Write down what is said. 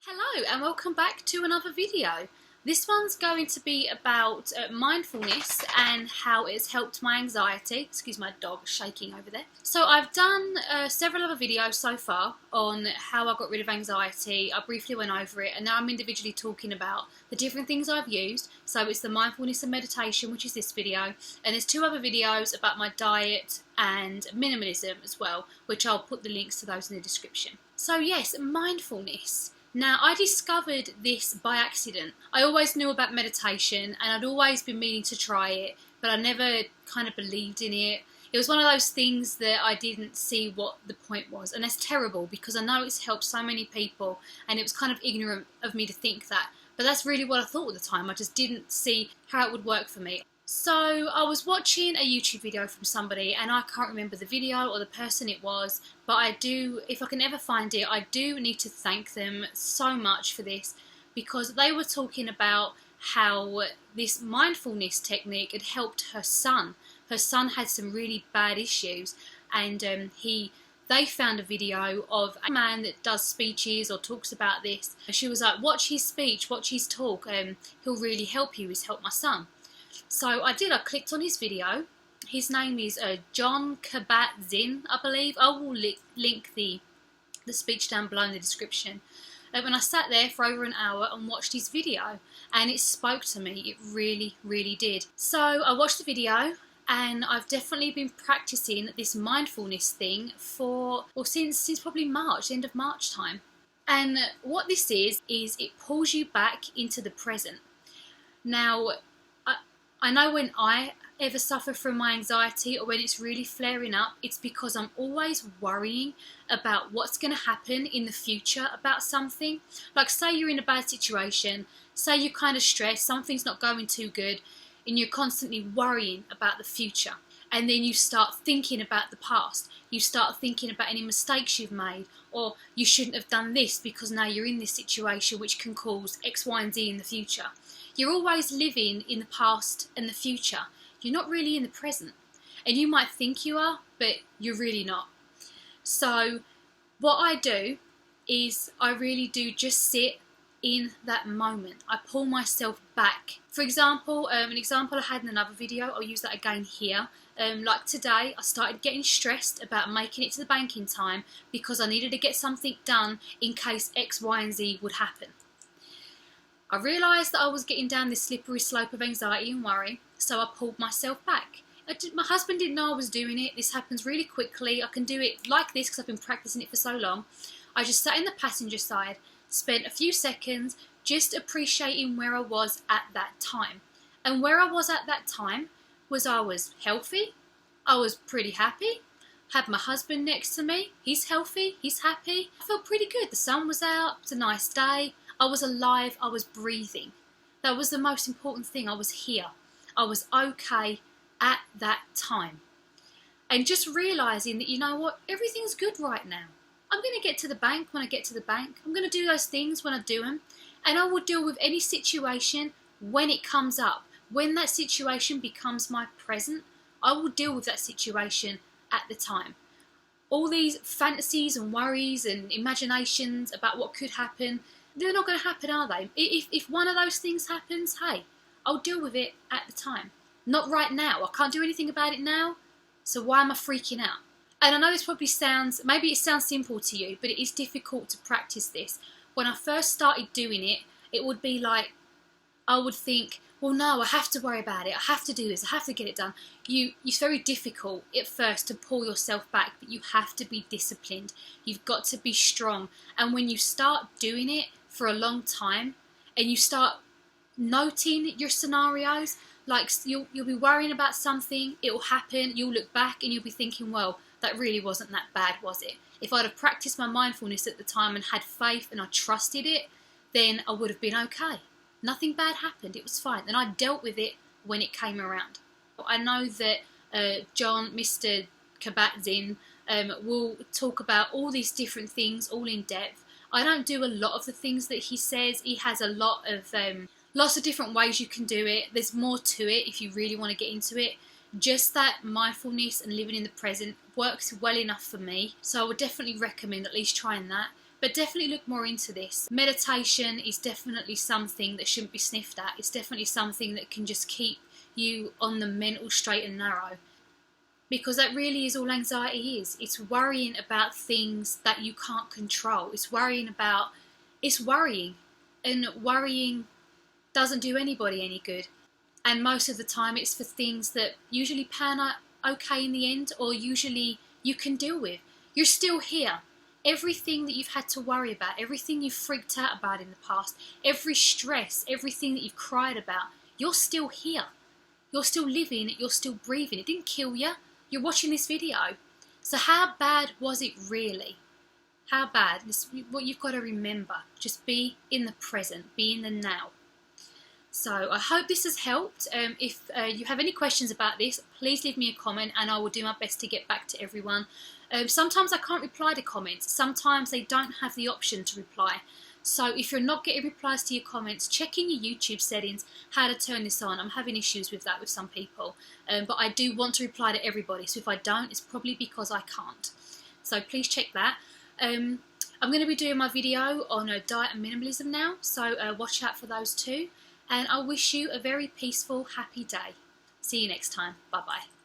Hello and welcome back to another video. This one's going to be about mindfulness and how it's helped my anxiety. Excuse my dog shaking over there. So I've done several other videos so far on how I got rid of anxiety. I briefly went over it and now I'm individually talking about the different things I've used. So it's the mindfulness and meditation, which is this video, and there's two other videos about my diet and minimalism as well, which I'll put the links to those in the description. So yes, mindfulness. Now, I discovered this by accident. I always knew about meditation and I'd always been meaning to try it, but I never kind of believed in it. It was one of those things that I didn't see what the point was, and that's terrible because I know it's helped so many people and it was kind of ignorant of me to think that. But that's really what I thought at the time. I just didn't see how it would work for me. So I was watching a YouTube video from somebody and I can't remember the video or the person it was, but I do, if I can ever find it, I do need to thank them so much for this, because they were talking about how this mindfulness technique had helped her son. Her son had some really bad issues, and they found a video of a man that does speeches or talks about this. She was like, watch his speech, watch his talk, he'll really help you, he's helped my son. So I did, I clicked on his video. His name is John Kabat-Zinn, I believe. I will link the speech down below in the description. And I sat there for over an hour and watched his video, and it spoke to me. It really, really did. So I watched the video, and I've definitely been practicing this mindfulness thing since probably March, the end of March time. And what this is it pulls you back into the present. Now, I know when I ever suffer from my anxiety or when it's really flaring up, it's because I'm always worrying about what's going to happen in the future about something. Like, say you're in a bad situation, say you're kind of stressed, something's not going too good, and you're constantly worrying about the future. And then you start thinking about the past. You start thinking about any mistakes you've made, or you shouldn't have done this because now you're in this situation which can cause X, Y, and Z in the future. You're always living in the past and the future. You're not really in the present. And you might think you are, but you're really not. So what I do is I really do just sit in that moment. I pull myself back. For example, an example I had in another video, I'll use that again here. Like today, I started getting stressed about making it to the bank in time because I needed to get something done in case X, Y, and Z would happen. I realised that I was getting down this slippery slope of anxiety and worry, so I pulled myself back. My husband didn't know I was doing it. This happens really quickly. I can do it like this because I've been practicing it for so long. I just sat in the passenger side, spent a few seconds just appreciating where I was at that time. And where I was at that time was I was healthy, I was pretty happy, had my husband next to me, he's healthy, he's happy. I felt pretty good. The sun was out, it's a nice day. I was alive, I was breathing. That was the most important thing. I was here. I was okay at that time. And just realising that, you know what, everything's good right now. I'm going to get to the bank when I get to the bank. I'm going to do those things when I do them. And I will deal with any situation when it comes up. When that situation becomes my present, I will deal with that situation at the time. All these fantasies and worries and imaginations about what could happen, they're not going to happen, are they? If one of those things happens, hey, I'll deal with it at the time. Not right now. I can't do anything about it now, so why am I freaking out? And I know this probably maybe it sounds simple to you, but it is difficult to practice this. When I first started doing it, it would be like, I would think, well, no, I have to worry about it. I have to do this. I have to get it done. It's very difficult at first to pull yourself back, but you have to be disciplined. You've got to be strong. And when you start doing it for a long time and you start noting your scenarios, like you'll be worrying about something, it will happen, you'll look back and you'll be thinking, well, that really wasn't that bad, was it? If I'd have practiced my mindfulness at the time and had faith and I trusted it, then I would have been okay. Nothing bad happened, it was fine. And I dealt with it when it came around. I know that Mr. Kabat-Zinn will talk about all these different things all in depth. I don't do a lot of the things that he says. He has a lot of lots of different ways you can do it. There's more to it if you really want to get into it. Just that mindfulness and living in the present works well enough for me. So I would definitely recommend at least trying that. But definitely look more into this. Meditation is definitely something that shouldn't be sniffed at. It's definitely something that can just keep you on the mental straight and narrow. Because that really is all anxiety is. It's worrying about things that you can't control. It's worrying. And worrying doesn't do anybody any good. And most of the time it's for things that usually pan out okay in the end, or usually you can deal with. You're still here. Everything that you've had to worry about, everything you've freaked out about in the past, every stress, everything that you've cried about, you're still here. You're still living, you're still breathing. It didn't kill you. You're watching this video. So how bad was it really? How bad? This is what you've got to remember. Just be in the present, be in the now. So I hope this has helped. If you have any questions about this, please leave me a comment and I will do my best to get back to everyone. Sometimes I can't reply to comments. Sometimes they don't have the option to reply. So if you're not getting replies to your comments, check in your YouTube settings how to turn this on. I'm having issues with that with some people. But I do want to reply to everybody. So if I don't, it's probably because I can't. So please check that. I'm going to be doing my video on diet and minimalism now. So watch out for those too. And I wish you a very peaceful, happy day. See you next time. Bye-bye.